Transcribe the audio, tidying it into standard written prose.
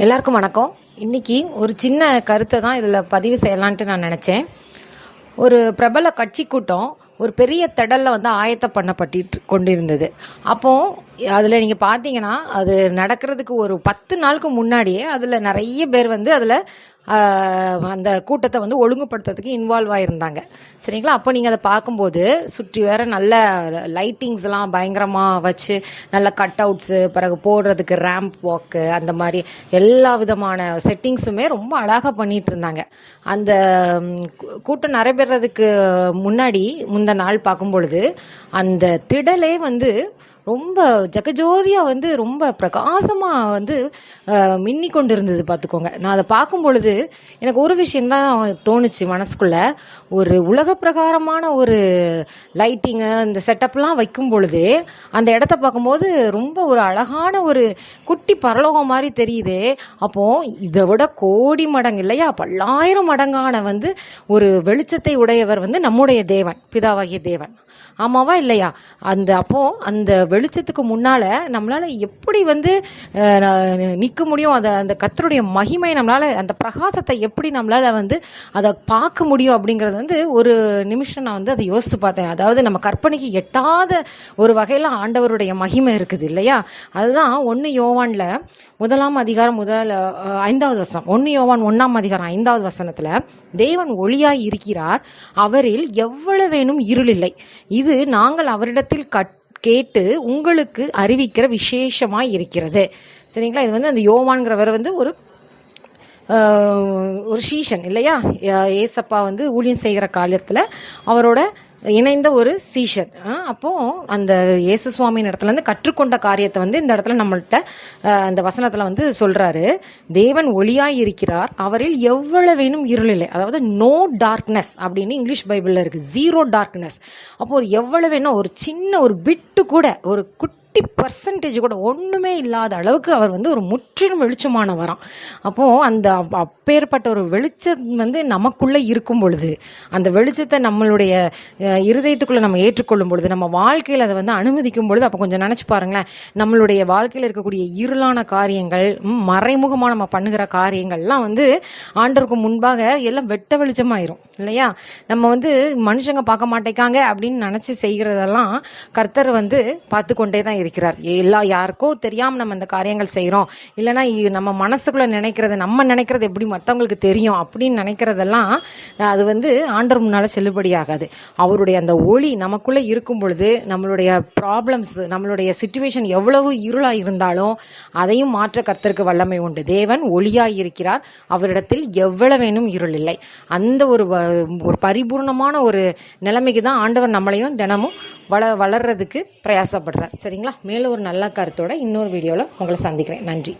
எல்லாருக்கும் வணக்கம். இன்றைக்கி ஒரு சின்ன கருத்தை தான் இதில் பதிவு செய்யலான்ட்டு நான் நினச்சேன். ஒரு பிரபல கட்சி கூட்டம் ஒரு பெரிய திடலில் ஆயத்தம் பண்ணப்பட்டு கொண்டிருந்தது. அப்போது அதில் நீங்கள் பார்த்தீங்கன்னா அது நடக்கிறதுக்கு ஒரு 10 நாளுக்கு முன்னாடியே அதில் நிறைய பேர் அதில் அந்த கூட்டத்தை ஒழுங்குபடுத்துறதுக்கு இன்வால்வ் ஆகியிருந்தாங்க. சரிங்களா? அப்போ நீங்கள் அதை பார்க்கும்போது சுற்றி வேறு நல்ல லைட்டிங்ஸ்லாம் பயங்கரமாக வச்சு நல்ல கட் அவுட்ஸு, பிறகு போடுறதுக்கு ரேம்ப் வாக்கு, அந்த மாதிரி எல்லா விதமான செட்டிங்ஸுமே ரொம்ப அழகாக பண்ணிகிட்டு இருந்தாங்க. அந்த கூட்டம் நடைபெறதுக்கு முன்னாடி முந்த நாள் பார்க்கும் பொழுது அந்த திடலே ரொம்ப ஜகஜோதியாக ரொம்ப பிரகாசமாக மின்னி கொண்டு இருந்தது. பார்த்துக்கோங்க. நான் அதை பார்க்கும் பொழுது எனக்கு ஒரு விஷயந்தான் தோணுச்சு மனசுக்குள்ளே. ஒரு உலக பிரகாரமான ஒரு லைட்டிங்கு இந்த செட்டப்லாம் வைக்கும் பொழுது அந்த இடத்த பார்க்கும்போது ரொம்ப ஒரு அழகான ஒரு குட்டி பரலோகம் மாதிரி தெரியுது. அப்போது இதை விட கோடி மடங்கு இல்லையா, பல்லாயிரம் மடங்கான ஒரு வெளிச்சத்தை உடையவர் நம்முடைய தேவன், பிதாவாகிய தேவன். ஆமாவா இல்லையா? அப்போது அந்த வெளிச்சத்துக்கு முன்னால் நம்மளால் எப்படி நிற்க முடியும்? அந்த கர்த்தருடைய மகிமை நம்மளால், அந்த பிரகாசத்தை எப்படி நம்மளால் அதை பார்க்க முடியும் அப்படிங்கிறது ஒரு நிமிஷம் நான் அதை யோசித்து பார்த்தேன். அதாவது நம்ம கற்பனைக்கு எட்டாத ஒரு வகையில் ஆண்டவருடைய மகிமை இருக்குது இல்லையா? அதுதான் 1 யோவானில் 1ஆம் அதிகாரம் 5வது வசனம். 1 யோவான் 1ஆம் அதிகாரம் 5வது வசனத்தில், தேவன் ஒளியாய் இருக்கிறார், அவரில் எவ்வளவேனும் இருள் இல்லை, இது நாங்கள் அவரிடத்தில் கேட்டு உங்களுக்கு அறிவிக்கிற விசேஷமாக இருக்கிறது. சரிங்களா? இது அந்த யோவான்கிறவர் ஒரு சீஷன் இல்லையா? ஏசப்பா ஊழியம் செய்கிற காலத்தில் அவரோட இணைந்த ஒரு சீஷன். அப்போது அந்த இயேசு சுவாமியின் இடத்துல கற்றுக்கொண்ட காரியத்தை இந்த இடத்துல நம்மள்கிட்ட அந்த வசனத்தில் சொல்கிறாரு. தேவன் ஒளியாய் இருக்கிறார், அவரில் எவ்வளவேனும் இருள் இல்லை. அதாவது நோ டார்க்னஸ் அப்படின்னு இங்கிலீஷ் பைபிளில் இருக்குது. 0 டார்க்னஸ். அப்போது ஒரு எவ்வளவேனும் ஒரு சின்ன ஒரு பிட்டு கூட, ஒரு 50% கூட ஒன்றுமே இல்லாத அளவுக்கு அவர் ஒரு முற்றிலும் வெளிச்சமானவராம். அப்போது அந்த அப்பேற்பட்ட ஒரு வெளிச்சம் நமக்குள்ளே இருக்கும் பொழுது, அந்த வெளிச்சத்தை நம்மளுடைய இருதயத்துக்குள்ளே நம்ம ஏற்றுக்கொள்ளும் பொழுது, நம்ம வாழ்க்கையில் அதை அனுமதிக்கும் பொழுது, அப்போ கொஞ்சம் நினச்சி பாருங்களேன், நம்மளுடைய வாழ்க்கையில் இருக்கக்கூடிய இருளான காரியங்கள், மறைமுகமாக நம்ம பண்ணுகிற காரியங்கள்லாம் ஆண்டவருக்கு முன்பாக எல்லாம் வெட்ட வெளிச்சமாயிரும் இல்லையா? நம்ம மனுஷங்க பார்க்க மாட்டேங்காங்க அப்படின்னு நினச்சி செய்கிறதெல்லாம் கர்த்தர் பார்த்து கொண்டே தான் இருக்கிறார். யாருக்கோ தெரியாமல் நம்ம இந்த காரியங்கள் செய்கிறோம், இல்லைனா நம்ம மனசுக்குள்ளே நம்ம நினைக்கிறது எப்படி மற்றவங்களுக்கு தெரியும் அப்படின்னு நினைக்கிறதெல்லாம் அது ஆண்டவர் முன்னால் செல்லுபடியாகாது. அவருடைய அந்த ஒளி நமக்குள்ளே இருக்கும் பொழுது நம்மளுடைய ப்ராப்ளம்ஸ், நம்மளுடைய சிச்சுவேஷன் எவ்வளவு இருளாக இருந்தாலும் அதையும் மாற்ற கர்த்தருக்கு வல்லமை உண்டு. தேவன் ஒளியாய் இருக்கிறார், அவரிடத்தில் எவ்வளவேனும் இருள் இல்லை. அந்த ஒரு பரிபூர்ணமான ஒரு நிலைமைக்கு தான் ஆண்டவர் நம்மளையும் தினமும் வளர்றதுக்கு பிரயாசப்படுறார். சரிங்களா? மேலும் ஒரு நல்ல கருத்தோட இன்னொரு வீடியோவில் உங்களை சந்திக்கிறேன். நன்றி.